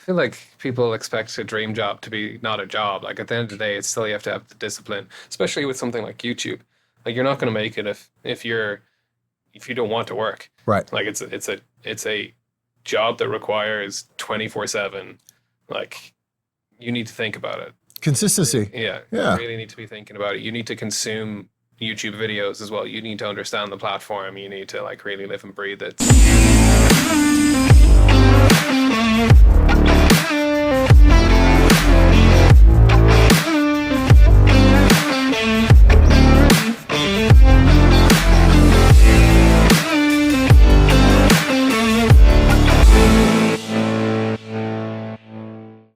I feel like people expect a dream job to be not a job. Like at the end of the day, it's still you have to have the discipline, especially with something like YouTube. Like you're not going to make it if you don't want to work. Right. Like it's a job that requires 24/7. Like you need to think about it. Consistency. Yeah, Yeah. you really need to be thinking about it. You need to consume YouTube videos as well. You need to understand the platform. You need to like really live and breathe it.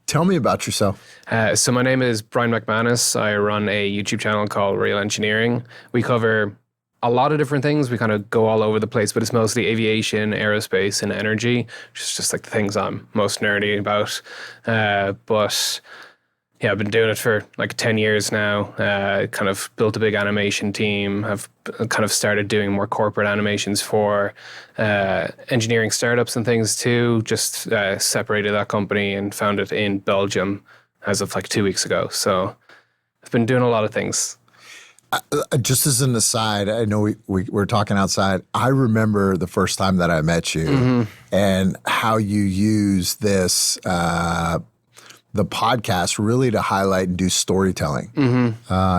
Tell me about yourself. So my name is Brian McManus. I run a YouTube channel called Real Engineering. We cover a lot of different things. We kind of go all over the place, but it's mostly aviation, aerospace, and energy, which is just like the things I'm most nerdy about. But yeah, I've been doing it for like 10 years now. Kind of built a big animation team. I've kind of started doing more corporate animations for engineering startups and things too. Just separated that company and found it in Belgium as of like 2 weeks ago. So I've been doing a lot of things. Just as an aside, I know we're talking outside. I remember the first time that I met you and how you use this the podcast really to highlight and do storytelling.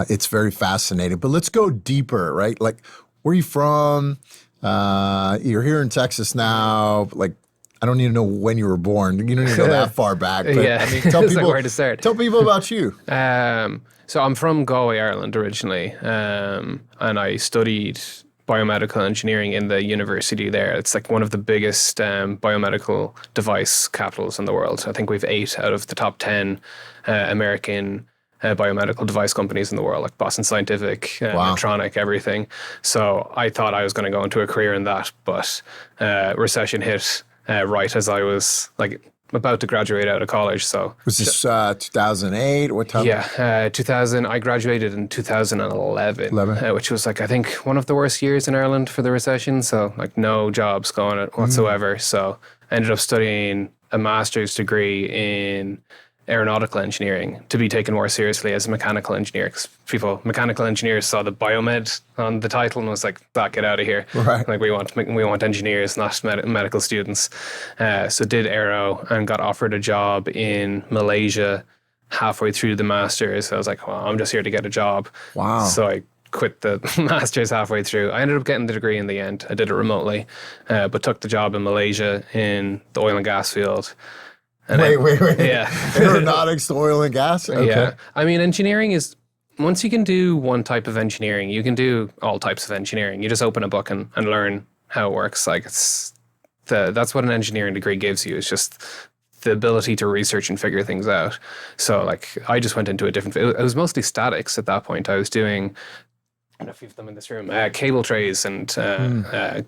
It's very fascinating. But let's go deeper, right? Like, where are you from? You're here in Texas now. Like, I don't even know when you were born. You don't even go that far back. But, Yeah, I mean, tell it's people like where to start. Tell people about you. So I'm from Galway, Ireland originally, and I studied biomedical engineering in the university there. It's like one of the biggest biomedical device capitals in the world. I think we've 8 out of the top 10 American biomedical device companies in the world, like Boston Scientific, Medtronic, everything. So I thought I was going to go into a career in that, but recession hit right as I was like about to graduate out of college. So Was this 2008? What time? yeah, 2000. I graduated in 2011, which was like I think one of the worst years in Ireland for the recession. So like no jobs going whatsoever. So I ended up studying a master's degree in aeronautical engineering to be taken more seriously as a mechanical engineer. Because mechanical engineers saw the biomed on the title and was like, get out of here. Right. Like we want engineers, not medical students. So did aero and got offered a job in Malaysia halfway through the master's. I was like, well, I'm just here to get a job. Wow. So I quit the master's halfway through. I ended up getting the degree in the end. I did it remotely, but took the job in Malaysia in the oil and gas field. And Wait. Yeah. Aeronautics to oil and gas? Okay. Yeah. I mean, engineering is, once you can do one type of engineering, you can do all types of engineering. You just open a book and learn how it works. Like that's what an engineering degree gives you. It's just the ability to research and figure things out. So like I just went into a different, it was mostly statics at that point. I was doing, I don't know if you have them in this room, cable trays and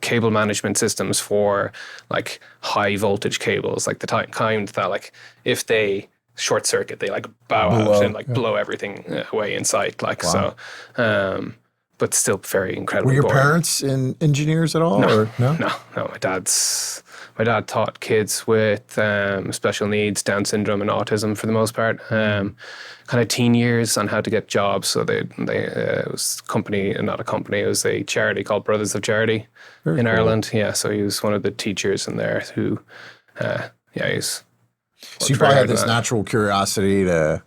cable management systems for like high voltage cables, like the kind that like if they short circuit, they like bow out and like blow everything away in sight. Like so, but still very incredibly Were your boring. parents engineers at all? No, or no? no. My dad taught kids with special needs, Down syndrome, and autism for the most part. Kind of teen years on how to get jobs. So they it was not a company. It was a charity called Brothers of Charity in Ireland. Yeah, so he was one of the teachers in there who, he's. So you probably had this natural curiosity that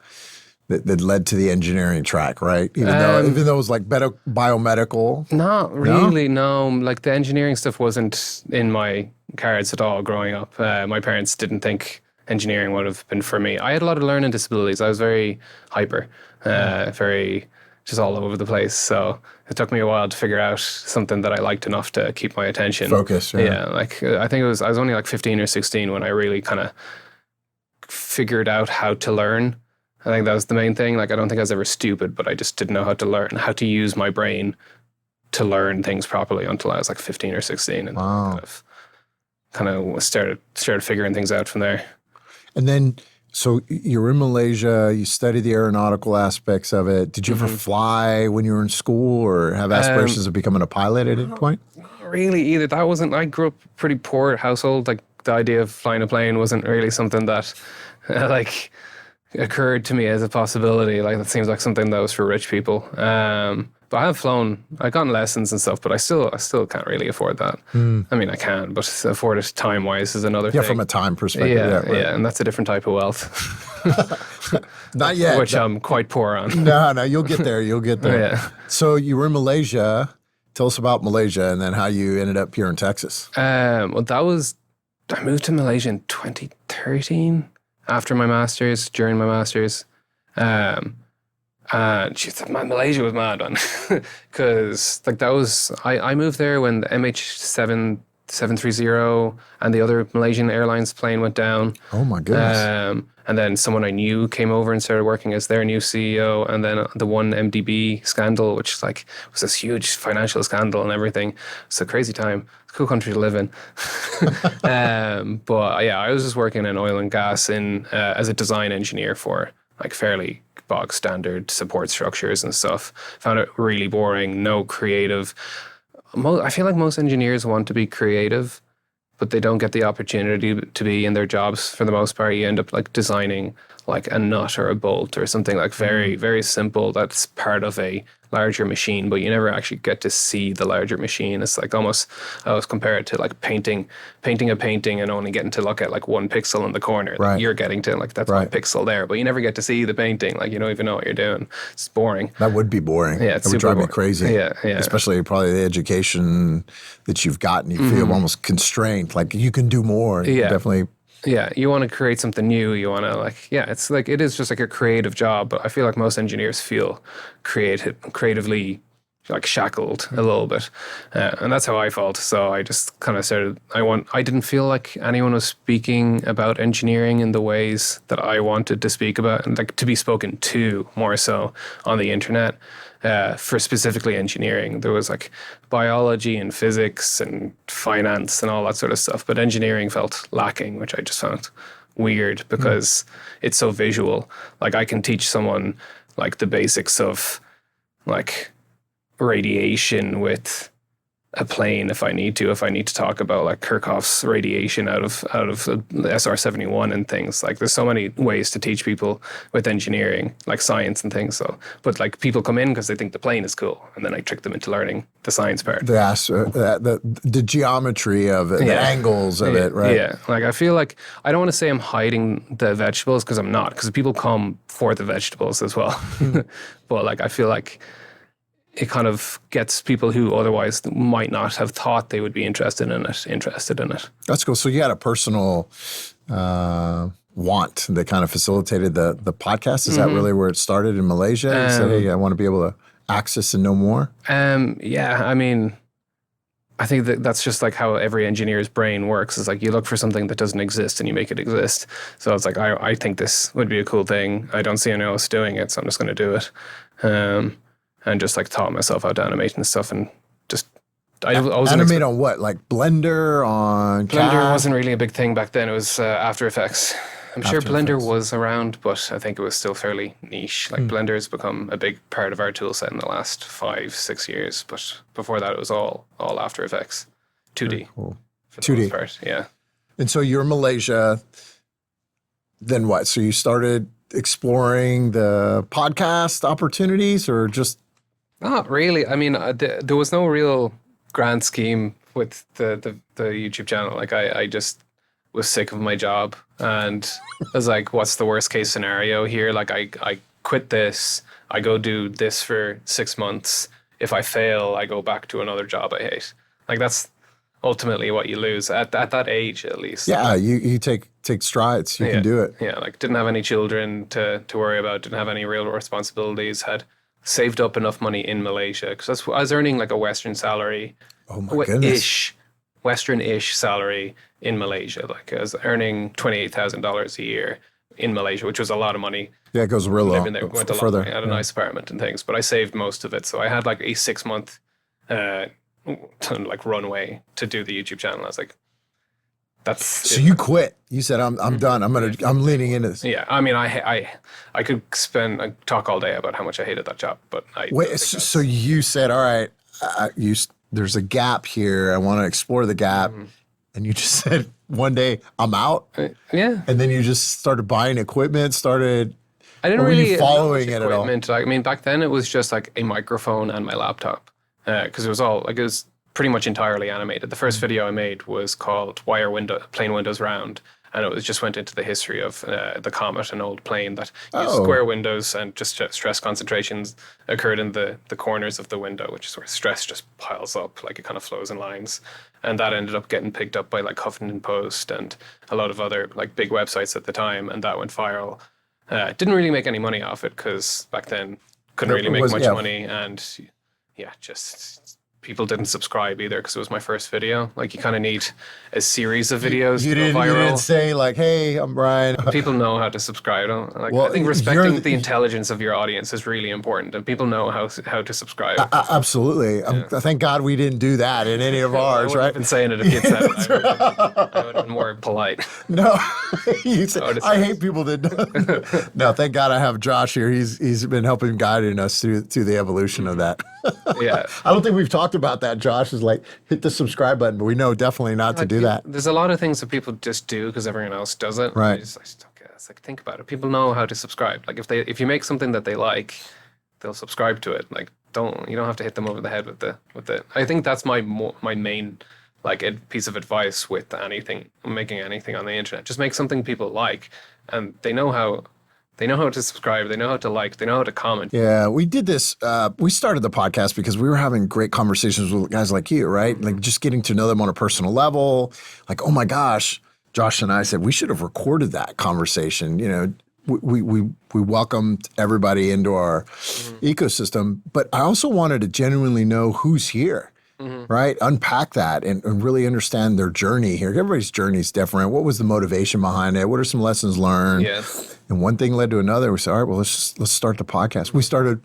led to the engineering track, right? Even though it was like biomedical. Not really, no. Like the engineering stuff wasn't in my cards at all growing up. My parents didn't think engineering would have been for me. I had a lot of learning disabilities. I was very hyper, very just all over the place. So it took me a while to figure out something that I liked enough to keep my attention. Focus, yeah. Like I think I was only like 15 or 16 when I really kind of figured out how to learn. I think that was the main thing. Like, I don't think I was ever stupid, but I just didn't know how to learn, how to use my brain to learn things properly until I was like 15 or 16. And kind of started figuring things out from there. And then, so you're in Malaysia, you study the aeronautical aspects of it. Did you ever fly when you were in school or have aspirations of becoming a pilot at any point? Not really either. I grew up pretty poor household, like the idea of flying a plane wasn't really something that like occurred to me as a possibility. Like that seems like something that was for rich people. But I have flown. I've gotten lessons and stuff, but I still can't really afford that. I mean, I can, but afford it time wise is another thing. Yeah, from a time perspective. Yeah, right. and that's a different type of wealth. Not yet. Which I'm quite poor on. No, you'll get there. You'll get there. Yeah. So you were in Malaysia. Tell us about Malaysia and then how you ended up here in Texas. Well, I moved to Malaysia in 2013 after my master's, during my master's. And she said, man, Malaysia was mad, man. Because like that was, I moved there when the MH730 and the other Malaysian Airlines plane went down. Oh my goodness. And then someone I knew came over and started working as their new CEO. And then the one MDB scandal, which like was this huge financial scandal and everything. It's a crazy time. It's a cool country to live in. But yeah, I was just working in oil and gas as a design engineer for like fairly bog standard support structures and stuff. Found it really boring, no creative. I feel like most engineers want to be creative, but they don't get the opportunity to be in their jobs for the most part. You end up like designing like a nut or a bolt or something like very, very simple that's part of a larger machine, but you never actually get to see the larger machine. It's like almost, I always compare it to like painting a painting and only getting to look at like one pixel in the corner. Right. Like you're getting to like, that's one pixel there, but you never get to see the painting. Like you don't even know what you're doing. It's boring. That would be boring. Yeah, it's That would super drive me boring. crazy. Yeah. Especially probably the education that you've gotten. You feel almost constrained. Like you can do more. You definitely. Yeah, you want to create something new. You want to it's like, it is just like a creative job, but I feel like most engineers feel creatively like shackled a little bit. And that's how I felt. So I just kind of started, I didn't feel like anyone was speaking about engineering in the ways that I wanted to speak about and like to be spoken to more so on the internet. For specifically engineering, there was like biology and physics and finance and all that sort of stuff. But engineering felt lacking, which I just found weird because it's so visual. Like I can teach someone like the basics of like radiation with a plane if I need to talk about like Kirchhoff's radiation out of the SR-71 and things. Like there's so many ways to teach people with engineering, like science and things. So, but like people come in because they think the plane is cool, and then I trick them into learning the science part. The geometry of it, the angles of it, right? Yeah, like I feel like I don't want to say I'm hiding the vegetables because I'm not, because people come for the vegetables as well. But like I feel like it kind of gets people who otherwise might not have thought they would be interested in it. That's cool. So you had a personal want that kind of facilitated the podcast. Is that really where it started in Malaysia? You said, hey, I want to be able to access and know more? Yeah, I mean, I think that's just like how every engineer's brain works. It's like you look for something that doesn't exist and you make it exist. So it's like, I think this would be a cool thing. I don't see anyone else doing it, so I'm just going to do it. And just like taught myself how to animate and stuff, and just I was animate on what, like Blender on Blender CAD? wasn't really a big thing back then. It was After Effects. I'm sure Blender Effects was around, but I think it was still fairly niche. Like Blender has become a big part of our tool set in the last 5-6 years, but before that it was all After Effects, 2D. Very cool. For the 2D. most part, yeah. And so you're in Malaysia. Then what? So you started exploring the podcast opportunities, or just? Not really. I mean, there was no real grand scheme with the YouTube channel. Like I just was sick of my job and I was like, what's the worst case scenario here? Like I quit this, I go do this for 6 months. If I fail, I go back to another job I hate. Like that's ultimately what you lose at that age, at least. Yeah, you take strides. You can do it. Yeah, like didn't have any children to worry about, didn't have any real responsibilities, had saved up enough money in Malaysia because I was earning like a Western salary. Oh my goodness. Western-ish salary in Malaysia. Like I was earning $28,000 a year in Malaysia, which was a lot of money. Yeah, it goes real low. Living there went a lot. I had a nice apartment and things, but I saved most of it. So I had like a 6-month like runway to do the YouTube channel. I was like, that's so you quit. You said I'm done. I'm leaning into this. Yeah, I mean, I could talk all day about how much I hated that job, but wait. So you said, all right, there's a gap here. I want to explore the gap, and you just said, one day I'm out, Yeah. and then you just started buying equipment, I didn't or were really you following it at all? equipment. I mean, back then it was just like a microphone and my laptop, because it was all like it was pretty much entirely animated. The first video I made was called "Why Are Plane Windows Round?" and it was just went into the history of the comet, an old plane that used square windows, and just stress concentrations occurred in the corners of the window, which is where stress just piles up, like it kind of flows in lines. And that ended up getting picked up by like Huffington Post and a lot of other like big websites at the time, and that went viral. Didn't really make any money off it because back then couldn't really make much money, and just people didn't subscribe either because it was my first video. Like you kind of need a series of videos to go viral. You didn't say like, "Hey, I'm Brian." People know how to subscribe. I think respecting the intelligence of your audience is really important, and people know how to subscribe. Absolutely. Thank God we didn't do that in any of ours, right? I've been saying it if you'd said it. I would have been more polite. No, you said, I hate people that. No, thank God I have Josh here. He's been helping guiding us through the evolution of that. Yeah, I don't think we've talked about that. Josh is like, hit the subscribe button, but we know definitely not to do that. There's a lot of things that people just do because everyone else does it. Right. I just don't get it. It's like, think about it. People know how to subscribe. Like if you make something that they like, they'll subscribe to it. Like you don't have to hit them over the head with it. I think that's my main like piece of advice with making anything on the internet. Just make something people like, and they know how to subscribe. They know how to like. They know how to comment. Yeah, we did this. We started the podcast because we were having great conversations with guys like you, right? Like just getting to know them on a personal level. Like, oh my gosh, Josh and I said we should have recorded that conversation. You know, we welcomed everybody into our ecosystem, but I also wanted to genuinely know who's here. Right? Unpack that and really understand their journey here. Everybody's journey is different. What was the motivation behind it? What are some lessons learned? Yes. And one thing led to another. We said, all right, well, let's start the podcast. We started,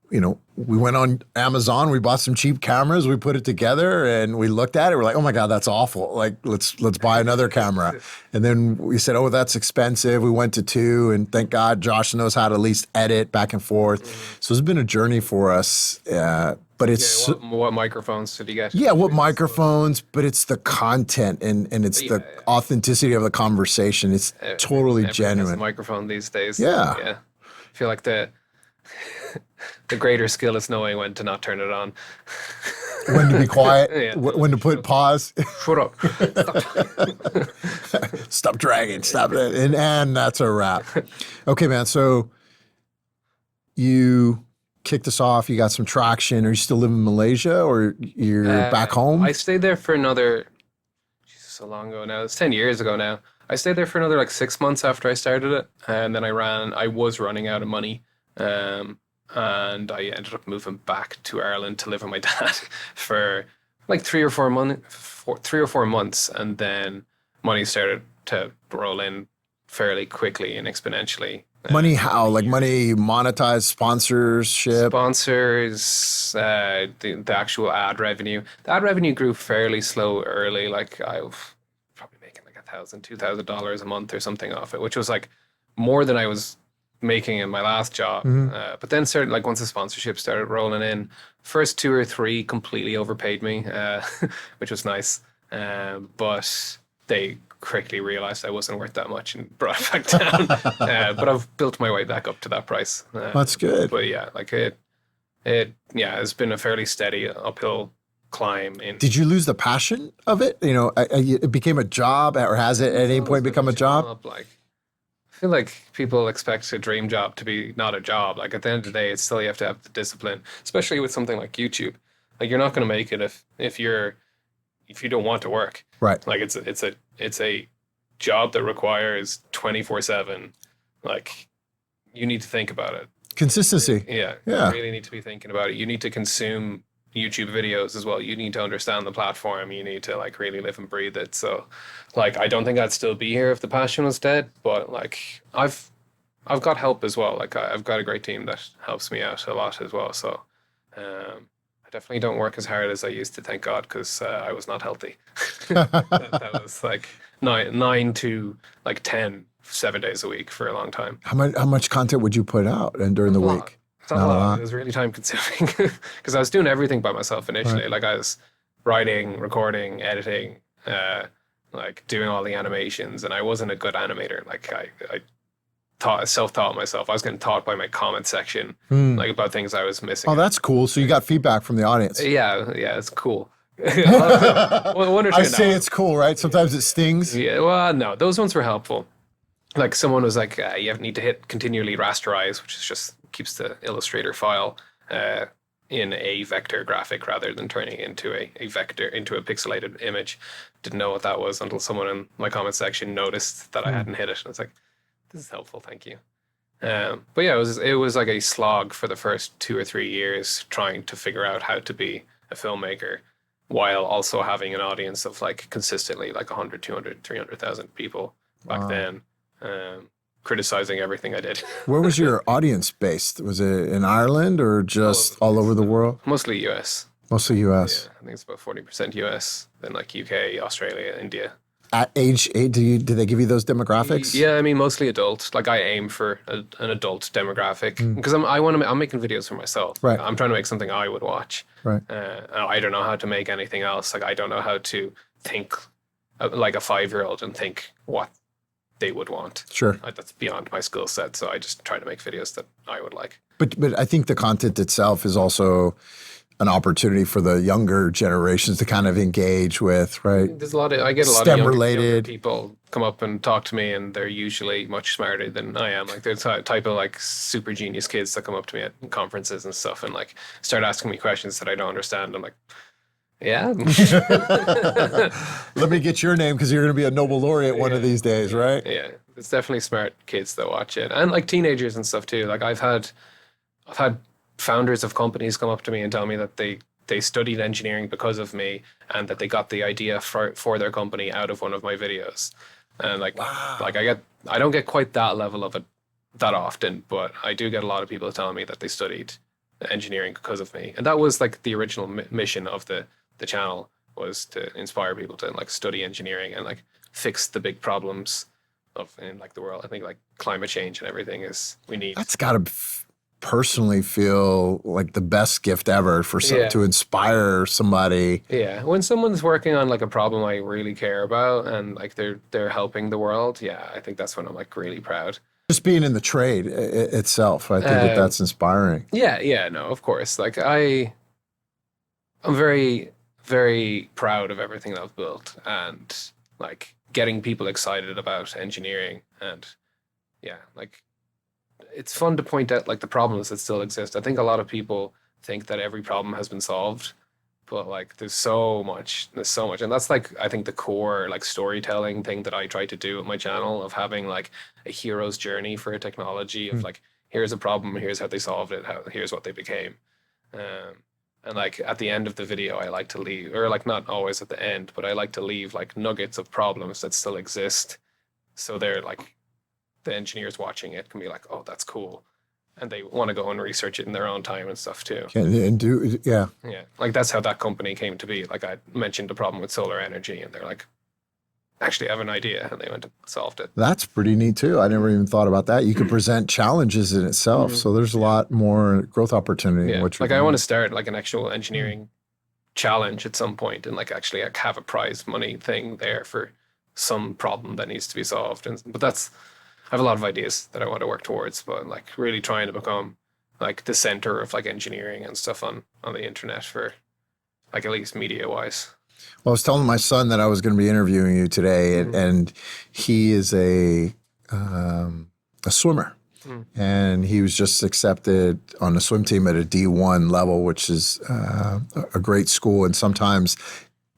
we went on Amazon. We bought some cheap cameras. We put it together and we looked at it. We're like, oh my God, that's awful. Like, let's buy another camera. And then we said, oh, that's expensive. We went to 2, and thank God Josh knows how to at least edit back and forth. So it's been a journey for us. But it's what microphones did you get? Yeah, what microphones? But it's the content and it's the authenticity of the conversation. It's totally genuine. Has a microphone these days. Yeah. I feel like the greater skill is knowing when to not turn it on. When to be quiet. When to put pause. Shut up. Stop dragging. Stop it. And that's a wrap. Okay, man. So you kicked us off. You got some traction. Are you still living in Malaysia or you're back home? I stayed there for another, so long ago now. It's 10 years ago now. I stayed there for another like 6 months after I started it. And then I was running out of money. And I ended up moving back to Ireland to live with my dad for like 3 or 4 months. And then money started to roll in fairly quickly and exponentially. Money how? Like money monetized sponsorship? Sponsors, the actual ad revenue. The ad revenue grew fairly slow early. Like I was probably making like $1,000, $2,000 a month or something off it, which was like more than I was making in my last job. But then started like once the sponsorship started rolling in, first 2 or 3 completely overpaid me, which was nice. But they quickly realized I wasn't worth that much and brought it back down. But I've built my way back up to that price. That's good. But yeah, like it's been a fairly steady uphill climb. Did you lose the passion of it? You know, it became a job, or has it at any point become a job? Like, I feel like people expect a dream job to be not a job. Like at the end of the day, it's still you have to have the discipline, especially with something like YouTube. Like you're not going to make it if you don't want to work. Right. Like it's a job that requires 24/7. Like you need to think about it. Consistency. Yeah. You really need to be thinking about it. You need to consume YouTube videos as well. You need to understand the platform. You need to like really live and breathe it. So like I don't think I'd still be here if the passion was dead, but like I've got help as well. Like I've got a great team that helps me out a lot as well. So I definitely don't work as hard as I used to, thank God, because I was not healthy. that was like 9 to like 10, 7 days a week for a long time. How much content would you put out during the week? It's not a lot. It was really time consuming because I was doing everything by myself initially. Right. Like I was writing, recording, editing, like doing all the animations, and I wasn't a good animator. Like I self-taught myself. I was getting taught by my comment section, like about things I was missing. Oh, that's cool. So you got feedback from the audience. Yeah, it's cool. One or two I say now. it's cool, right? Sometimes it stings. Yeah, well, no, those ones were helpful. Like someone was like, you need to hit continually rasterize, which is just keeps the Illustrator file in a vector graphic rather than turning it into a vector, into a pixelated image. Didn't know what that was until someone in my comment section noticed that I hadn't hit it. And it's like, this is helpful, thank you. But yeah, it was like a slog for the first 2 or 3 years trying to figure out how to be a filmmaker while also having an audience of like consistently like 100, 200, 300,000 people back then, criticizing everything I did. Where was your audience based? Was it in Ireland or just all over the world? Mostly US. Mostly US. Yeah, I think it's about 40% US, then like UK, Australia, India. At age 8, do they give you those demographics? Yeah, I mean mostly adult. Like I aim for an adult demographic because I'm making videos for myself. Right. I'm trying to make something I would watch. Right. I don't know how to make anything else. Like I don't know how to think like a 5-year-old and think what they would want. Sure. That's beyond my skill set. So I just try to make videos that I would like. But I think the content itself is also an opportunity for the younger generations to kind of engage with, right? There's I get a lot STEM of related people come up and talk to me, and they're usually much smarter than I am. Like there's a type of like super genius kids that come up to me at conferences and stuff, and like start asking me questions that I don't understand. I'm like, yeah. Let me get your name because you're going to be a Nobel laureate one of these days, right? Yeah, it's definitely smart kids that watch it, and like teenagers and stuff too. Like I've had founders of companies come up to me and tell me that they studied engineering because of me and that they got the idea for their company out of one of my videos. And like, like I don't get quite that level of it that often, but I do get a lot of people telling me that they studied engineering because of me. And that was like the original mission of the channel, was to inspire people to like study engineering and like fix the big problems in like the world. I think like climate change and everything we need. That's got to personally feel like the best gift ever for to inspire somebody. Yeah, when someone's working on like a problem I really care about and like they're helping the world, yeah, I think that's when I'm like really proud. Just being in the trade itself, I think that's inspiring. Yeah, no, of course. Like I'm very, very proud of everything that I've built and like getting people excited about engineering, and yeah, like it's fun to point out like the problems that still exist. I think a lot of people think that every problem has been solved, but like there's so much, and that's like I think the core like storytelling thing that I try to do with my channel, of having like a hero's journey for a technology of like, here's a problem, here's how they solved it, here's what they became. And like at the end of the video, I like to leave, or like not always at the end, but I like to leave like nuggets of problems that still exist. So they're like, the engineers watching it can be like, oh, that's cool. And they want to go and research it in their own time and stuff too. Yeah. Like that's how that company came to be. Like I mentioned a problem with solar energy and they're like, actually I have an idea, and they went and solved it. That's pretty neat too. I never even thought about that. You could present challenges in itself. So there's a lot more growth opportunity. Yeah. In what like I want to start like an actual engineering challenge at some point, and like actually like have a prize money thing there for some problem that needs to be solved. But I have a lot of ideas that I want to work towards, but like really trying to become like the center of like engineering and stuff on the internet for like at least media wise. Well, I was telling my son that I was going to be interviewing you today, and he is a swimmer. And he was just accepted on the swim team at a D1 level, which is a great school. And sometimes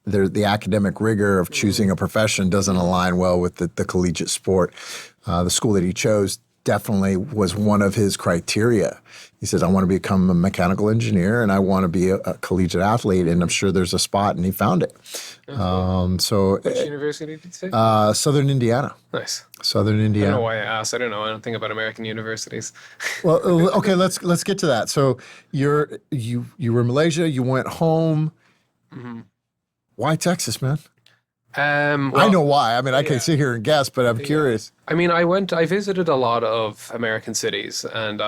the academic rigor of choosing a profession doesn't align well with the collegiate sport. The school that he chose definitely was one of his criteria. He says, I want to become a mechanical engineer and I want to be a collegiate athlete, and I'm sure there's a spot, and he found it. Which university did you say? Southern Indiana. Nice. Southern Indiana. I don't know why I asked. I don't know. I don't think about American universities. Well, okay, let's get to that. So you were in Malaysia, you went home. Why Texas, man? Well, I know why. I mean, I can sit here and guess, but I'm curious. I mean, I visited a lot of American cities, and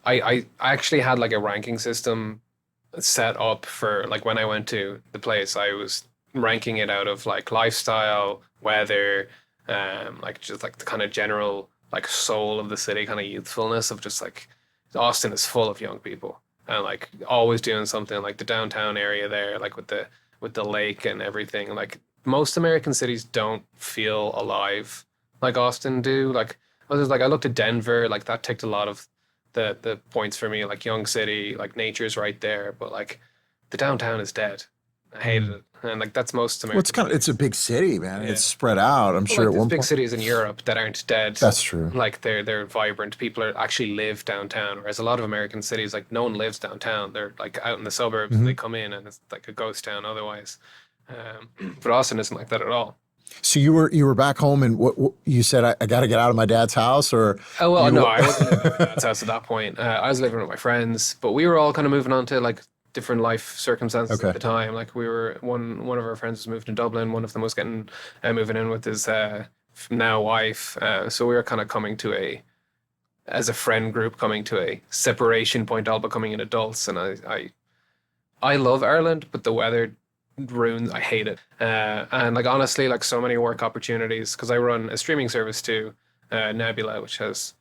I actually had like a ranking system set up for like when I went to the place, I was ranking it out of like lifestyle, weather, like just like the kind of general like soul of the city, kind of youthfulness of just like Austin is full of young people and like always doing something like the downtown area there, like with the lake and everything. Like most American cities don't feel alive like Austin do. Like I was like I looked at Denver, like that ticked a lot of the points for me, like young city, like nature's right there, but like the downtown is dead. I hated it. And like that's most Well, American it's a cities. big city, man. Yeah. It's spread out. I'm Well, sure like at there's one big point. cities in Europe that aren't dead. That's true. Like they're vibrant. People are actually live downtown. Whereas a lot of American cities, like no one lives downtown. They're like out in the suburbs and they come in and it's like a ghost town otherwise. But Austin isn't like that at all. So you were back home, and what you said? I got to get out of my dad's house, or Oh well, you, no, I wasn't living at my dad's house at that point. I was living with my friends, but we were all kind of moving on to like different life circumstances Okay. at the time. Like we were one of our friends was moved to Dublin. One of them was getting moving in with his now wife. So we were kind of coming to as a friend group coming to a separation point, all becoming an adults. And I love Ireland, but the weather ruins. I hate it. And like honestly, like so many work opportunities because I run a streaming service too, Nebula, which has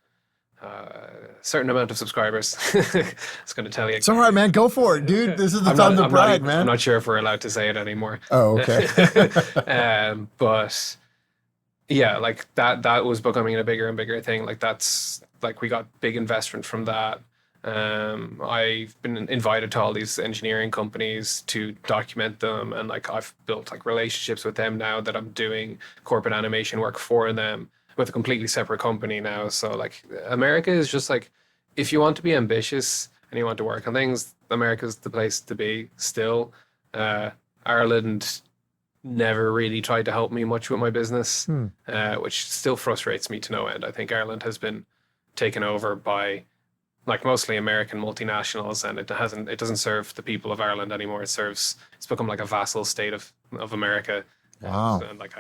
a certain amount of subscribers. It's going to tell you. it's all right, man. Go for it, dude. This is the time to brag, man. I'm not sure if we're allowed to say it anymore. Oh, okay. But yeah, like that was becoming a bigger and bigger thing. Like that's like we got big investment from that. I've been invited to all these engineering companies to document them, and like I've built like relationships with them now that I'm doing corporate animation work for them with a completely separate company now. So like America is just like if you want to be ambitious and you want to work on things, America's the place to be still. Ireland never really tried to help me much with my business, which still frustrates me to no end. I think Ireland has been taken over by like mostly American multinationals, and it doesn't serve the people of Ireland anymore. It's become like a vassal state of America. Wow. And like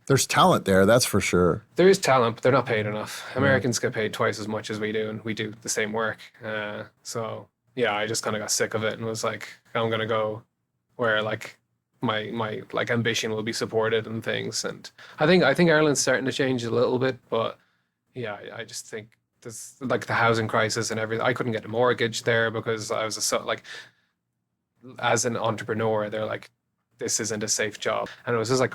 There's talent there, that's for sure. there is talent, but they're not paid enough. Americans get paid twice as much as we do, and we do the same work. So yeah, I just kind of got sick of it and was like, I'm gonna go where like my like ambition will be supported and things. And I think Ireland's starting to change a little bit, but yeah, I just think there's like the housing crisis and everything. I couldn't get a mortgage there because I was like as an entrepreneur, they're like, this isn't a safe job. And it was just like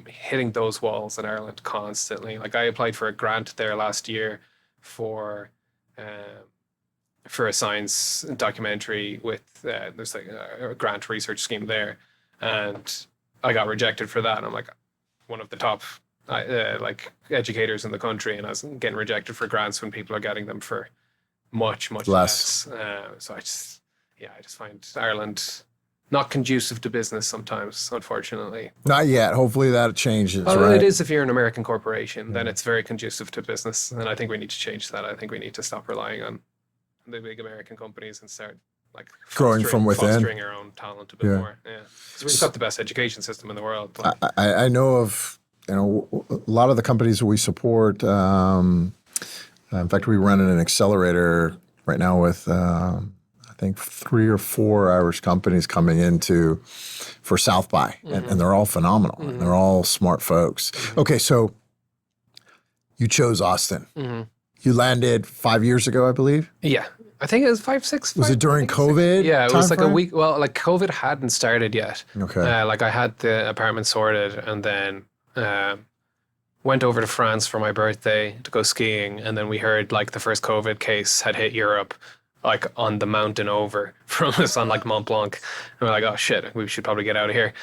hitting those walls in Ireland constantly. Like I applied for a grant there last year for a science documentary with there's like a grant research scheme there, and I got rejected for that. And I'm like one of the top like educators in the country, and I was getting rejected for grants when people are getting them for much less. So I just find Ireland not conducive to business sometimes, unfortunately. Not yet. Hopefully that changes, Well, right? it is if you're an American corporation, then it's very conducive to business, and I think we need to change that. I think we need to stop relying on the big American companies and start like Growing from within. fostering our own talent a bit more. Yeah, because we've got the best education system in the world. Like, I know of a lot of the companies that we support. In fact, we run an accelerator right now with I think 3 or 4 Irish companies coming into for South by, and they're all phenomenal. And they're all smart folks. Okay, so you chose Austin. You landed 5 years ago, I believe. yeah, I think it was 5, 6. Was it during COVID? Yeah, it was like a timeframe? week. Well, like COVID hadn't started yet. Okay. Like I had the apartment sorted, and then went over to France for my birthday to go skiing, and then we heard like the first COVID case had hit Europe, like on the mountain over from us on like Mont Blanc, and we're like, oh shit, we should probably get out of here.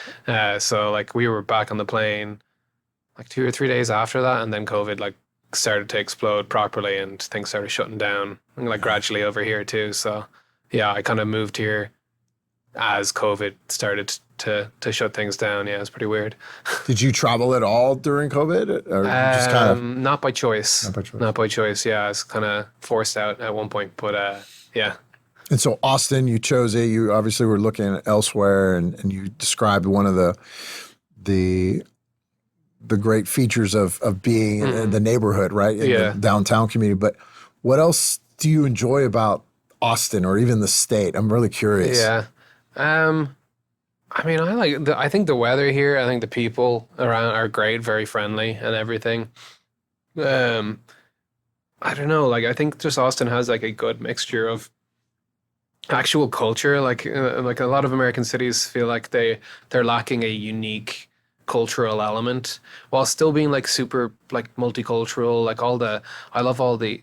So like we were back on the plane like 2 or 3 days after that, and then COVID like started to explode properly, and things started shutting down like gradually over here too. So yeah, I kind of moved here as COVID started to shut things down. Yeah, it's pretty weird. Did you travel at all during COVID, or just kind of? Not by choice. Not by choice. Not by choice. Yeah, I was kind of forced out at one point, but yeah. And so Austin, you chose it. You obviously were looking elsewhere, and you described one of the great features of being in the neighborhood, right? In the downtown community. But what else do you enjoy about Austin or even the state? I'm really curious. Yeah. I mean, I think the weather here, I think the people around are great, very friendly and everything. Um, I don't know, like I think just Austin has like a good mixture of actual culture. Like a lot of American cities feel like they're lacking a unique cultural element while still being like super like multicultural. Like I love all the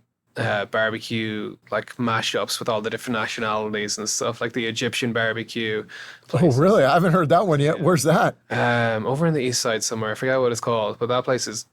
barbecue like mashups with all the different nationalities and stuff, like the Egyptian barbecue Oh, places. really? I haven't heard that one yet. Yeah. Where's that? Over in the east side somewhere. I forget what it's called, but that place is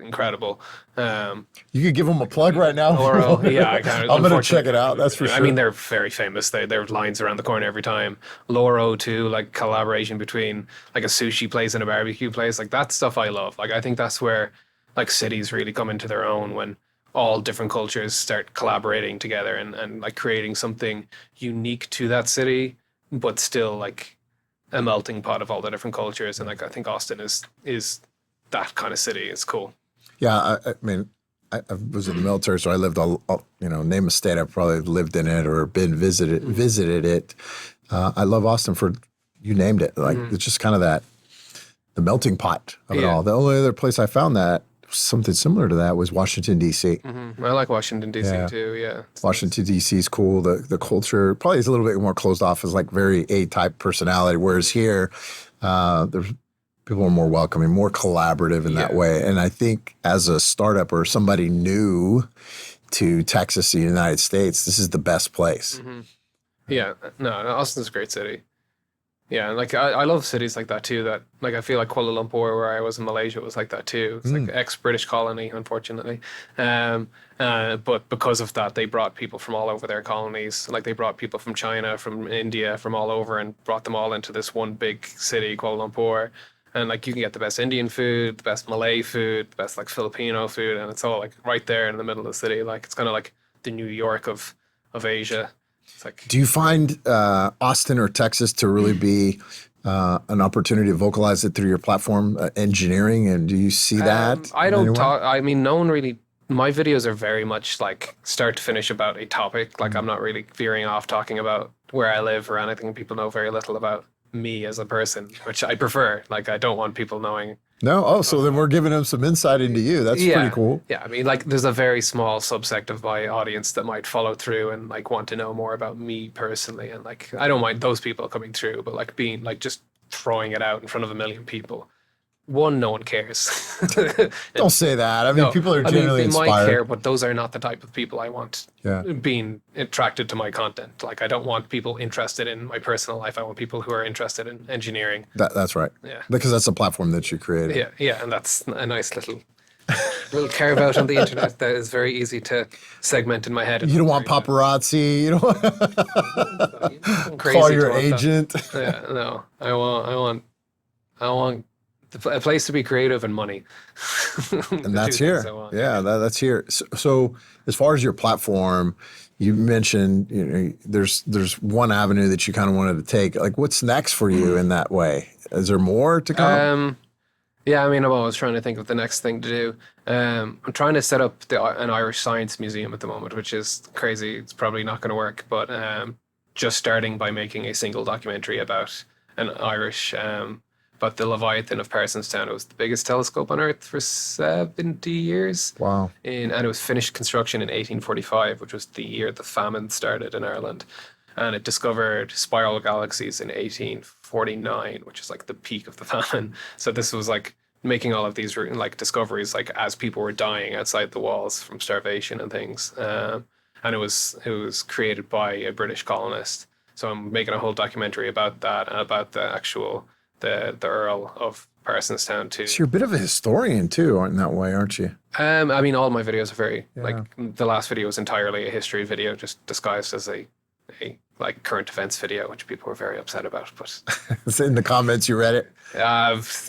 incredible. Um, You could give them a plug right now if you Laurel, want. yeah, I kind of. I'm gonna check it out. That's for I mean, sure. they're very famous. There are lines around the corner every time. Loro too, like collaboration between like a sushi place and a barbecue place. Like that stuff I love. Like I think that's where like cities really come into their own when all different cultures start collaborating together and like creating something unique to that city, but still like a melting pot of all the different cultures. And like I think Austin is that kind of city. It's cool. Yeah, I mean, I was in the military, so I lived name a state. I've probably lived in it or been visited it. I love Austin for you named it. Like it's just kind of the melting pot of it Yeah. all. The only other place I found that something similar to that was Washington D.C. I like Washington D.C. Yeah. too. Yeah. Washington D.C. is cool. The culture probably is a little bit more closed off, as like very A-type personality. Whereas here, there's people are more welcoming, more collaborative in that Yeah. way. And I think as a startup or somebody new to Texas, the United States, this is the best place. Yeah, no, Austin's a great city. Yeah, and like I love cities like that too. That like I feel like Kuala Lumpur, where I was in Malaysia, was like that too. It's like ex-British colony, unfortunately. But because of that, they brought people from all over their colonies. Like they brought people from China, from India, from all over, and brought them all into this one big city, Kuala Lumpur. And like you can get the best Indian food, the best Malay food, the best like Filipino food, and it's all like right there in the middle of the city. Like it's kind of like the New York of Asia. It's like Do you find Austin or Texas to really be an opportunity to vocalize it through your platform, engineering? And do you see that? I in don't any way? talk. I mean, no one really. My videos are very much like start to finish about a topic. Like I'm not really veering off talking about where I live or anything. People know very little about me as a person, which I prefer. Like I don't want people knowing. No? Oh, so then we're giving them some insight into you. That's pretty cool. Yeah. I mean, like there's a very small subsect of my audience that might follow through and like want to know more about me personally. And like I don't mind those people coming through, but like being like just throwing it out in front of a million people. One, no one cares. Don't say that. I mean, No, people are I mean, genuinely they might inspired. care, but those are not the type of people I want Yeah. being attracted to my content. Like, I don't want people interested in my personal life. I want people who are interested in engineering. That's right. Yeah. Because that's a platform that you created. Yeah, yeah, and that's a nice little carve out on the internet that is very easy to segment in my head. You don't want paparazzi. You don't want I'm crazy call to your want that. agent. Yeah, no, I want a place to be creative and money. And that's here. Yeah, that's here. So as far as your platform, you mentioned there's one avenue that you kind of wanted to take. Like, what's next for you in that way? Is there more to come? Yeah, I mean, I'm always trying to think of the next thing to do. I'm trying to set up an Irish Science Museum at the moment, which is crazy. It's probably not going to work, but just starting by making a single documentary about an Irish, about the Leviathan of Parsonstown. It was the biggest telescope on Earth for 70 years. Wow. And it was finished construction in 1845, which was the year the famine started in Ireland. And it discovered spiral galaxies in 1849, which is like the peak of the famine. So this was like making all of these like discoveries like as people were dying outside the walls from starvation and things. And it was created by a British colonist. So I'm making a whole documentary about that and about the actual the Earl of Parsonstown too. So you're a bit of a historian too, in that way, aren't you? I mean, all my videos are very like the last video was entirely a history video, just disguised as a like current events video, which people were very upset about. But It's in the comments. You read it.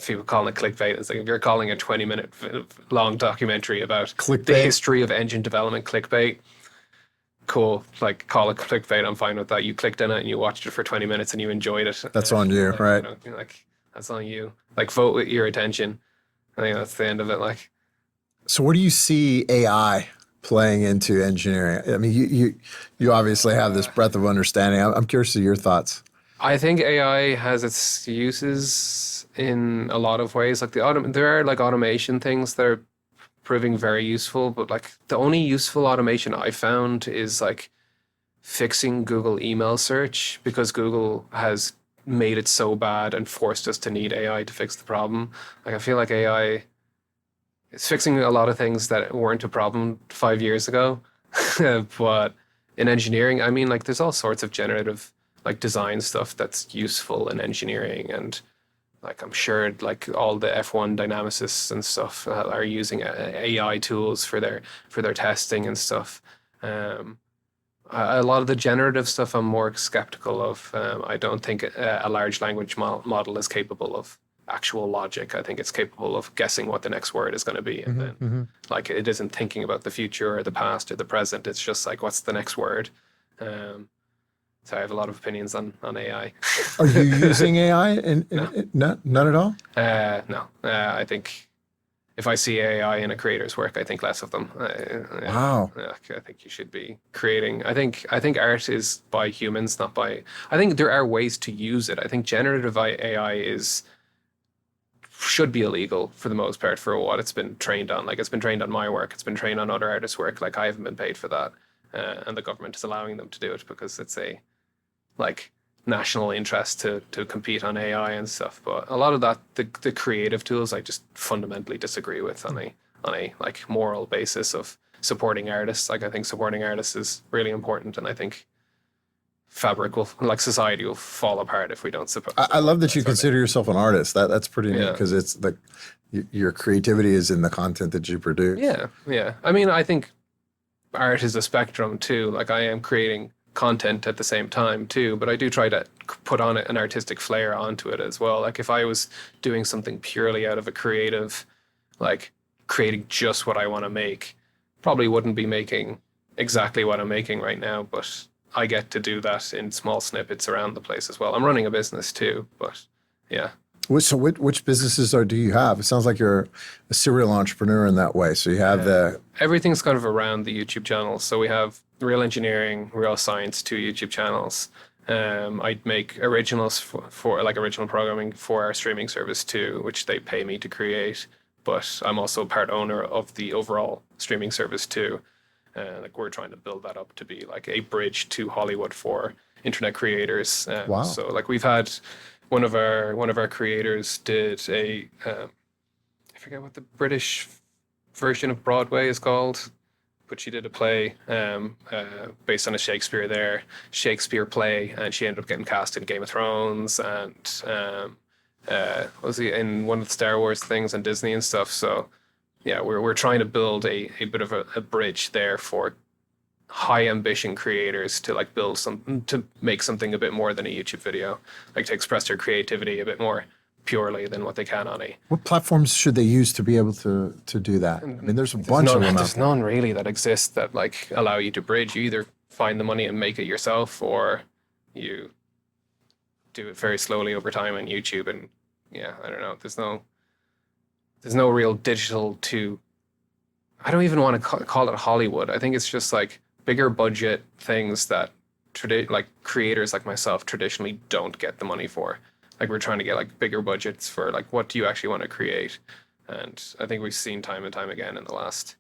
people calling it clickbait. It's like if you're calling a 20-minute long documentary about the Clickbait. history of engine development, clickbait. Cool, like call it clickbait. I'm fine with that. You clicked on it and you watched it for 20 minutes and you enjoyed it. That's on you, right? Like that's on you. Like vote with your attention. I think that's the end of it. Like. So where do you see AI playing into engineering? I mean, you obviously have this breadth of understanding. I'm curious to your thoughts. I think AI has its uses in a lot of ways. Like there are like automation things that are proving very useful, but like the only useful automation I found is like fixing Google email search because Google has made it so bad and forced us to need AI to fix the problem. Like I feel like AI is fixing a lot of things that weren't a problem 5 years ago. But in engineering, I mean, like there's all sorts of generative like design stuff that's useful in engineering, and like I'm sure like all the F1 dynamicists and stuff are using AI tools for their testing and stuff. Um, a lot of the generative stuff I'm more skeptical of. I don't think a large language model is capable of actual logic. I think it's capable of guessing what the next word is going to be, and then like it isn't thinking about the future or the past or the present. It's just like what's the next word. Um, so I have a lot of opinions on AI. Are you using AI? No. None at all? No. I think if I see AI in a creator's work, I think less of them. Wow. I think you should be creating. I think art is by humans, not by. I think there are ways to use it. I think generative AI should be illegal for the most part for what it's been trained on. Like it's been trained on my work, it's been trained on other artists' work. Like I haven't been paid for that, and the government is allowing them to do it because it's a like national interest to compete on AI and stuff. But a lot of that, the creative tools, I just fundamentally disagree with on a like moral basis of supporting artists. Like I think supporting artists is really important, and I think society will fall apart if we don't support. I love that you consider yourself an artist. That's pretty neat Yeah. because it's like your creativity is in the content that you produce. Yeah. I mean, I think art is a spectrum too. Like I am creating content at the same time too, but I do try to put on an artistic flair onto it as well. Like if I was doing something purely out of a creative, like creating just what I want to make, probably wouldn't be making exactly what I'm making right now, but I get to do that in small snippets around the place as well. I'm running a business too, but yeah. So which businesses do you have? It sounds like you're a serial entrepreneur in that way. So you have Everything's kind of around the YouTube channel. So we have Real Engineering, Real Science, 2 YouTube channels. I make originals for like original programming for our streaming service too, which they pay me to create. But I'm also part owner of the overall streaming service too. Like we're trying to build that up to be like a bridge to Hollywood for internet creators. Wow. So like we've had one of our creators did I forget what the British version of Broadway is called, but she did a play based on a Shakespeare play, and she ended up getting cast in Game of Thrones and was he in one of the Star Wars things on Disney and stuff. So yeah, we're trying to build a bit of a bridge there for high ambition creators to like build something, to make something a bit more than a YouTube video, like to express their creativity a bit more purely than what they can on a. What platforms should they use to be able to do that? I mean, there's a bunch of them. There's none really that exist that like allow you to bridge. You either find the money and make it yourself, or you do it very slowly over time on YouTube. And yeah, I don't know. There's no real digital to. I don't even want to call it Hollywood. I think it's just like bigger budget things that like creators like myself traditionally don't get the money for. Like we're trying to get like bigger budgets for like what do you actually want to create, and I think we've seen time and time again in the last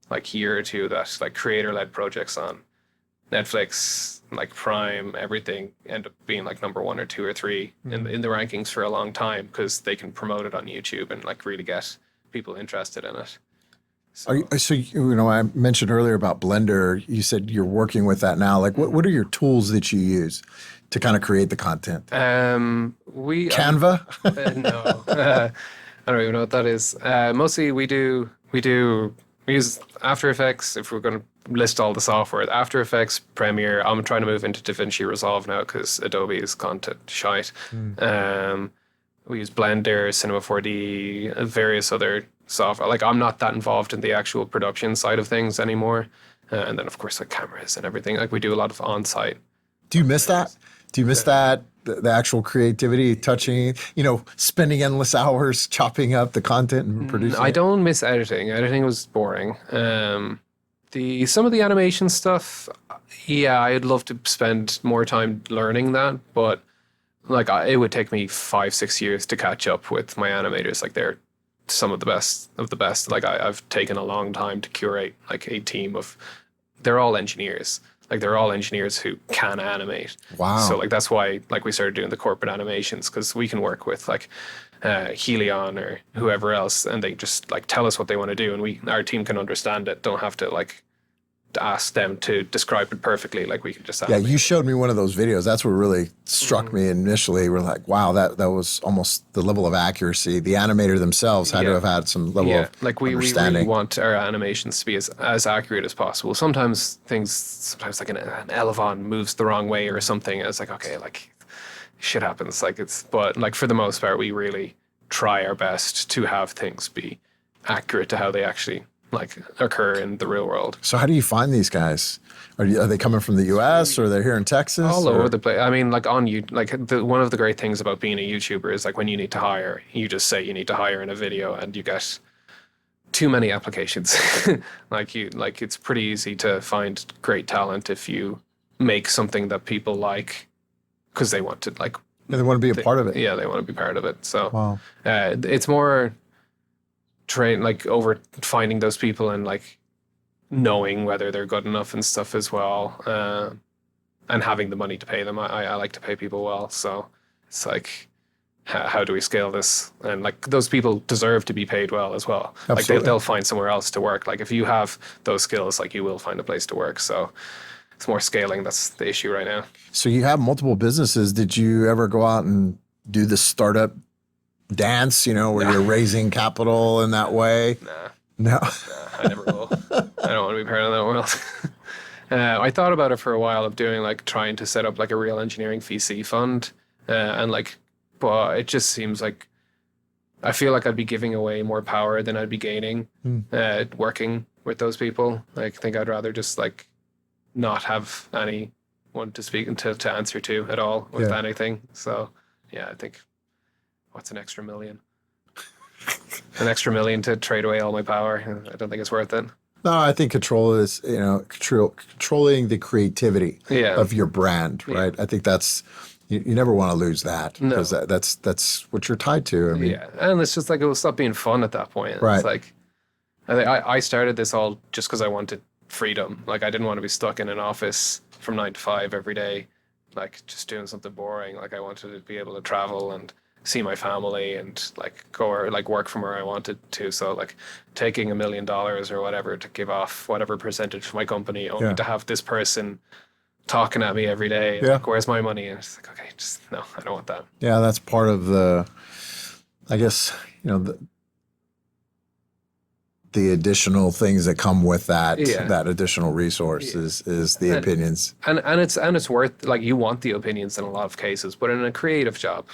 like year or two that like creator-led projects on Netflix, like Prime, everything end up being like number 1 or 2 or 3 in the rankings for a long time because they can promote it on YouTube and like really get people interested in it. So I mentioned earlier about Blender. You said you're working with that now. Like, what are your tools that you use to kind of create the content? Canva? No, I don't even know what that is. Mostly we use After Effects if we're going to list all the software. After Effects, Premiere. I'm trying to move into DaVinci Resolve now because Adobe is content shite. We use Blender, Cinema 4D, various other software. Like I'm not that involved in the actual production side of things anymore. And then of course like cameras and everything. Like we do a lot of on-site. Do you miss that? Do you miss that? The actual creativity, touching, spending endless hours chopping up the content and producing I it? don't miss editing. Editing was boring. Some of the animation stuff, yeah, I'd love to spend more time learning that, but like it would take me 5-6 years to catch up with my animators. Like they're some of the best of the best. Like I've taken a long time to curate like a team of, they're all engineers. Like they're all engineers who can animate. Wow. So like that's why like we started doing the corporate animations, because we can work with like Helion or whoever else, and they just like tell us what they want to do, and our team can understand it. Don't have to like ask them to describe it perfectly. Like we can just Yeah, animate. you showed me one of those videos. That's what really struck me initially. We're like, wow, that was almost the level of accuracy. The animator themselves had to have had some level of like we understanding. really want our animations to be as accurate as possible. Sometimes like an Elevon moves the wrong way or something. And it's like, okay, like shit happens. Like but like for the most part, we really try our best to have things be accurate to how they actually like occur in the real world. So how do you find these guys? Are they coming from the U.S. or they're here in Texas? All over the place. I mean, like on you, like one of the great things about being a YouTuber is like when you need to hire, you just say you need to hire in a video, and you get too many applications. like it's pretty easy to find great talent if you make something that people like, because they want to like. Yeah, they want to be a part of it. Yeah, they want to be part of it. So wow. It's more like over finding those people and like knowing whether they're good enough and stuff as well, and having the money to pay them. I like to pay people well, so it's like how do we scale this? And like those people deserve to be paid well as well. Absolutely. Like they'll find somewhere else to work. Like if you have those skills, like you will find a place to work. So it's more scaling that's the issue right now. So you have multiple businesses. Did you ever go out and do the startup dance, where you're raising capital in that way? No. I never will. I don't want to be part of that world. I thought about it for a while of doing like trying to set up like a real engineering VC fund, and like, but it just seems like I feel like I'd be giving away more power than I'd be gaining working with those people. Like, I think I'd rather just like not have anyone to speak to answer to at all with anything. So yeah, I think what's an extra million? An extra million to trade away all my power? I don't think it's worth it. No, I think control is, controlling the creativity of your brand, right? I think that's, you never want to lose that, because that's what you're tied to. I mean, and it's just like it will stop being fun at that point. Right. It's like I started this all just because I wanted freedom. Like I didn't want to be stuck in an office from 9 to 5 every day, like just doing something boring. Like I wanted to be able to travel and see my family and like go or like work from where I wanted to. So like taking $1 million or whatever to give off whatever percentage of my company only to have this person talking at me every day. Like, where's my money? And it's like, okay, just no, I don't want that. Yeah, that's part of the, I guess, the additional things that come with that that additional resource is the opinions. And it's worth, like, you want the opinions in a lot of cases, but in a creative job,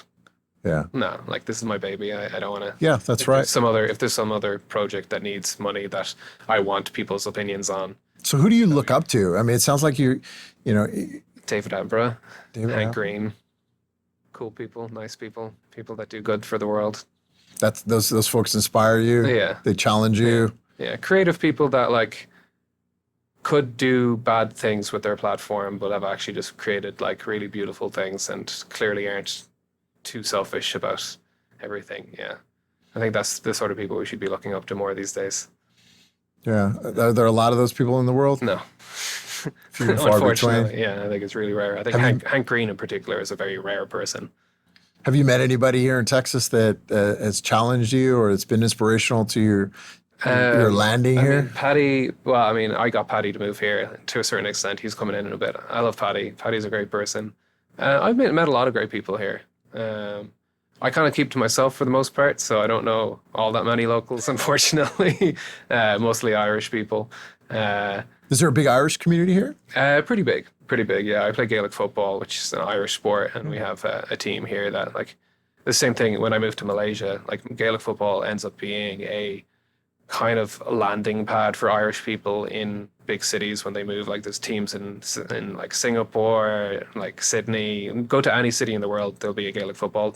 no, like this is my baby. I don't want to. Yeah, that's right. If there's some other project that needs money that I want people's opinions on. So who do you look up to? I mean, it sounds like you know. David Attenborough, Hank Green, cool people, nice people, people that do good for the world. That's those folks inspire you. Yeah, they challenge you. Yeah, creative people that like could do bad things with their platform, but have actually just created like really beautiful things and clearly aren't too selfish about everything. Yeah, I think that's the sort of people we should be looking up to more these days. Yeah, are there a lot of those people in the world? No. Few and far between. Yeah, I think it's really rare. I think Hank Green in particular is a very rare person. Have you met anybody here in Texas that has challenged you or it's been inspirational to your landing here? Paddy, well, I mean, I got Paddy to move here to a certain extent. He's coming in a bit. I love Paddy. Paddy's a great person. I've met a lot of great people here. I kind of keep to myself for the most part, so I don't know all that many locals, unfortunately. Mostly Irish people. Is there a big Irish community here? Pretty big, yeah. I play Gaelic football, which is an Irish sport, and we have a team here that, like, the same thing when I moved to Malaysia, like, Gaelic football ends up being a kind of landing pad for Irish people in big cities when they move. Like, there's teams in like Singapore, like Sydney. Go to any city in the world, there'll be a Gaelic football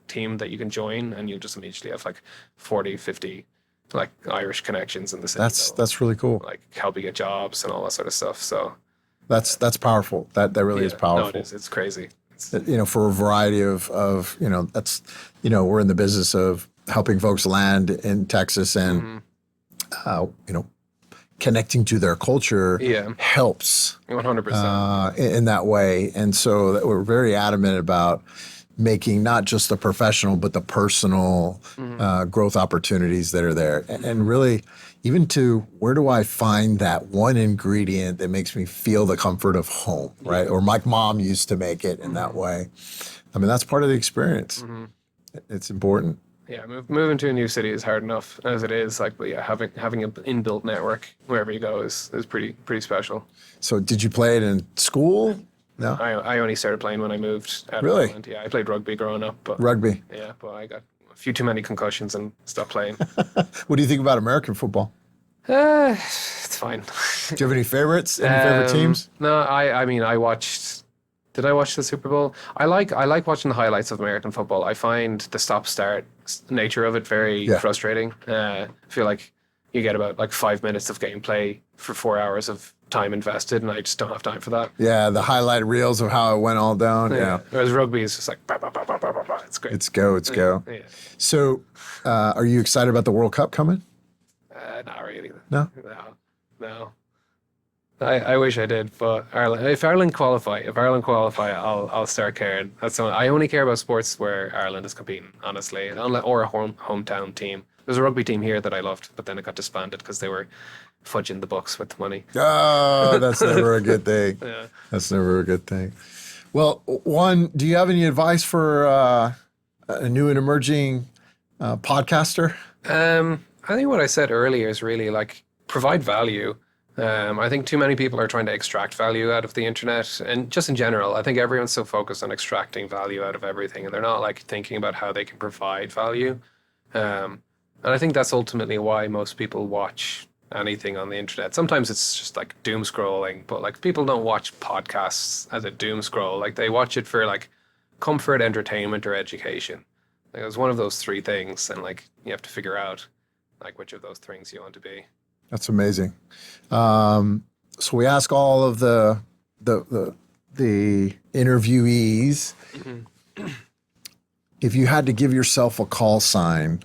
team that you can join, and you'll just immediately have like 40, 50 like Irish connections in the city. That's really cool. Like help you get jobs and all that sort of stuff. So that's powerful. That really is powerful. No, it is. It's crazy. for a variety of that's, we're in the business of helping folks land in Texas and, connecting to their culture Yeah. helps 100%. in that way. And so that we're very adamant about making not just the professional, but the personal growth opportunities that are there. And really, even to where do I find that one ingredient that makes me feel the comfort of home, right? Or my mom used to make it in that way. I mean, that's part of the experience. It's important. Yeah, moving to a new city is hard enough as it is. Like, but yeah, having an inbuilt network wherever you go is pretty special. So did you play it in school? No? I only started playing when I moved out Really? of Ireland. Yeah, I played rugby growing up, but Rugby. yeah, but I got a few too many concussions and stopped playing. What do you think about American football? It's fine. Do you have any favorites? Any favorite teams? No, I mean I watched. Did I watch the Super Bowl? I like watching the highlights of American football. I find the stop-start nature of it very frustrating. I feel like you get about like 5 minutes of gameplay for 4 hours of time invested, and I just don't have time for that. Yeah, the highlight reels of how it went all down. Yeah. Whereas rugby is just like, bah, bah, bah, bah, bah, bah, bah. It's great. It's go. Yeah. So, are you excited about the World Cup coming? Not really. No? No. I wish I did, but if Ireland qualify, I'll start caring. I only care about sports where Ireland is competing, honestly, or a hometown team. There's a rugby team here that I loved, but then it got disbanded because they were fudging the books with money. Oh, that's never a good thing. Yeah. That's never a good thing. Well, do you have any advice for a new and emerging podcaster? I think what I said earlier is really like provide value. I think too many people are trying to extract value out of the internet, and just in general, I think everyone's so focused on extracting value out of everything, and they're not like thinking about how they can provide value. And I think that's ultimately why most people watch anything on the internet. Sometimes it's just like doom scrolling, but like people don't watch podcasts as a doom scroll. Like they watch it for like comfort, entertainment, or education. Like it's one of those three things, and like you have to figure out like which of those things you want to be. That's amazing. So we ask all of the interviewees, if you had to give yourself a call sign,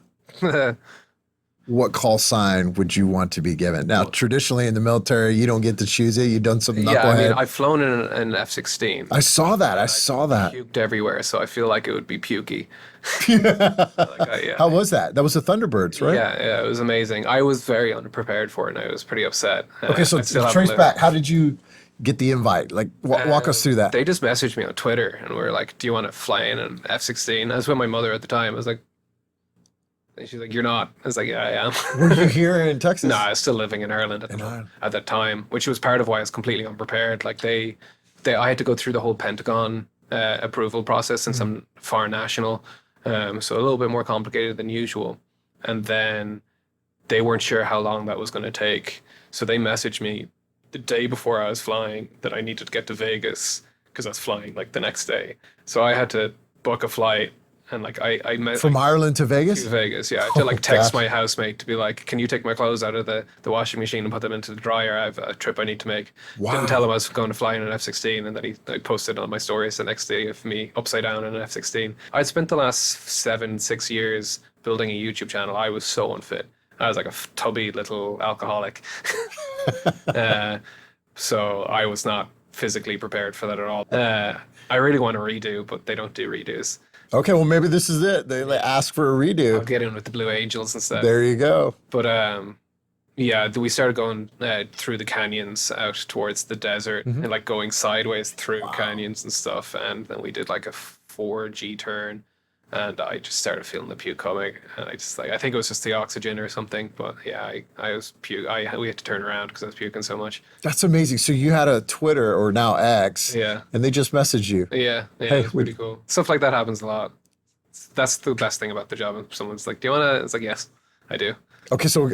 what call sign would you want to be given? Now, traditionally in the military, you don't get to choose it. You've done some knucklehead. Yeah, I mean, I've flown in an F-16. I saw that. I Puked everywhere, so I feel like it would be pukey. How was that? That was the Thunderbirds, right? Yeah, it was amazing. I was very unprepared for it, and I was pretty upset. Okay, so trace back. How did you get the invite? Like, walk us through that. They just messaged me on Twitter, and we were like, do you want to fly in an F-16? I was with my mother at the time. I was like, and she's like, you're not. I was like, yeah, I am. Were you here in Texas? No, I was still living in Ireland at that time, which was part of why I was completely unprepared. Like I had to go through the whole Pentagon approval process since I'm foreign national, so a little bit more complicated than usual. And then they weren't sure how long that was going to take, so they messaged me the day before I was flying that I needed to get to Vegas because I was flying like the next day. So I had to book a flight. And like I met from Ireland to Vegas? To Vegas, yeah. I had to like text my housemate to be like, can you take my clothes out of the washing machine and put them into the dryer? I have a trip I need to make. Wow. Didn't tell him I was going to fly in an F-16, and then he posted on my stories the next day of me upside down in an F-16. I'd spent the last 6 years building a YouTube channel. I was so unfit. I was like a tubby little alcoholic. So I was not physically prepared for that at all. I really want to redo, but they don't do redos. Okay, well, maybe this is it. They ask for a redo. I'll get in with the Blue Angels instead. There you go. But yeah, we started going through the canyons out towards the desert and like going sideways through canyons and stuff. And then we did like a 4G turn, and I just started feeling the puke coming. And I think it was just the oxygen or something. But yeah, I was puke. We had to turn around because I was puking so much. That's amazing. So you had a Twitter, or now X, yeah, and they just messaged you. Yeah, Hey, it's pretty cool. Stuff like that happens a lot. That's the best thing about the job. If someone's like, do you want to? It's like, yes, I do. Okay, so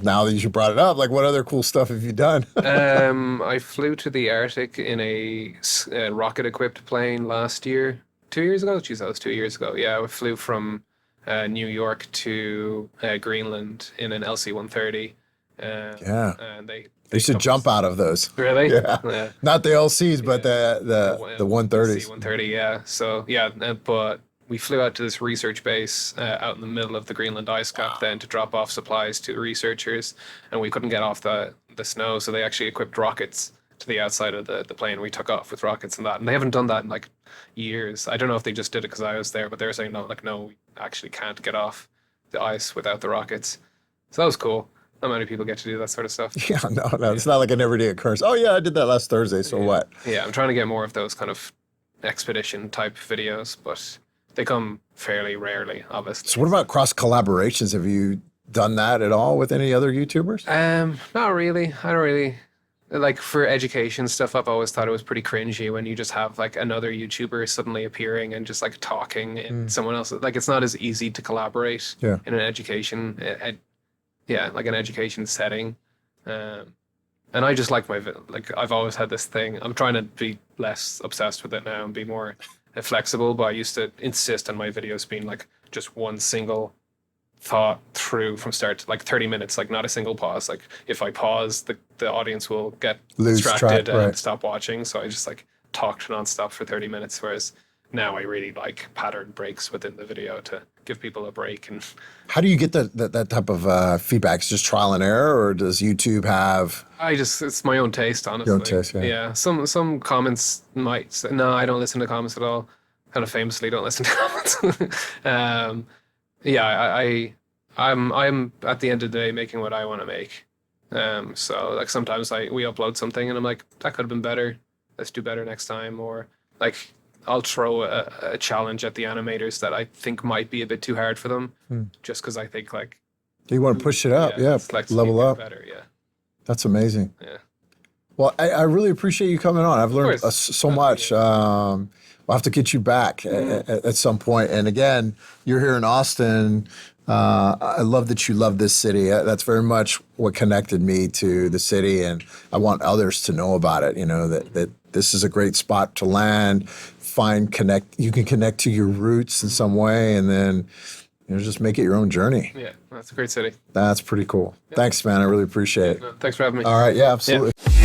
now that you brought it up, like what other cool stuff have you done? I flew to the Arctic in a rocket-equipped plane last year. 2 years ago? Geez, that was 2 years ago. Yeah, I flew from New York to Greenland in an LC-130. Yeah. And They should jump out of those. Really? Yeah. Not the LCs, but the 130s. 130, yeah. So yeah, but we flew out to this research base out in the middle of the Greenland ice cap then to drop off supplies to the researchers, and we couldn't get off the snow, so they actually equipped rockets to the outside of the plane. We took off with rockets and that, and they haven't done that in like years. I don't know if they just did it because I was there, but they were saying no, we actually can't get off the ice without the rockets. So that was cool. Not many people get to do that sort of stuff. Yeah, no, it's not like an everyday occurrence. Oh yeah, I did that last Thursday. So what? Yeah, I'm trying to get more of those kind of expedition type videos, but they come fairly rarely, obviously. So what about cross collaborations? Have you done that at all with any other YouTubers? Not really. I don't really like for education stuff. I've always thought it was pretty cringy when you just have like another YouTuber suddenly appearing and just like talking in someone else. Like it's not as easy to collaborate in an education. Like an education setting. And I just like I've always had this thing. I'm trying to be less obsessed with it now and be more flexible, but I used to insist on my videos being like just one single thought through from start to like 30 minutes, like not a single pause. Like if I pause, the audience will get distracted and stop watching. So I just like talked nonstop for 30 minutes, whereas now I really like pattern breaks within the video to give people a break. And how do you get that type of feedback? It's just trial and error, or does YouTube have? It's my own taste, honestly. Your own taste, yeah. Yeah. Some comments might say, no, I don't listen to comments at all. Kind of famously don't listen to comments. I'm at the end of the day making what I want to make. So like sometimes we upload something and I'm like, that could have been better. Let's do better next time. Or like I'll throw a challenge at the animators that I think might be a bit too hard for them, just because I think like you want to push it up, like level up. Better, yeah. That's amazing. Yeah. Well, I really appreciate you coming on. I've learned so much. We'll have to get you back at some point. And again, you're here in Austin. I love that you love this city. That's very much what connected me to the city, and I want others to know about it. You know that this is a great spot to land, you can connect to your roots in some way, and then just make it your own journey. Yeah, that's a great city. That's pretty cool. Yeah. Thanks, man. I really appreciate it. No, thanks for having me. All right. Yeah, absolutely. Yeah.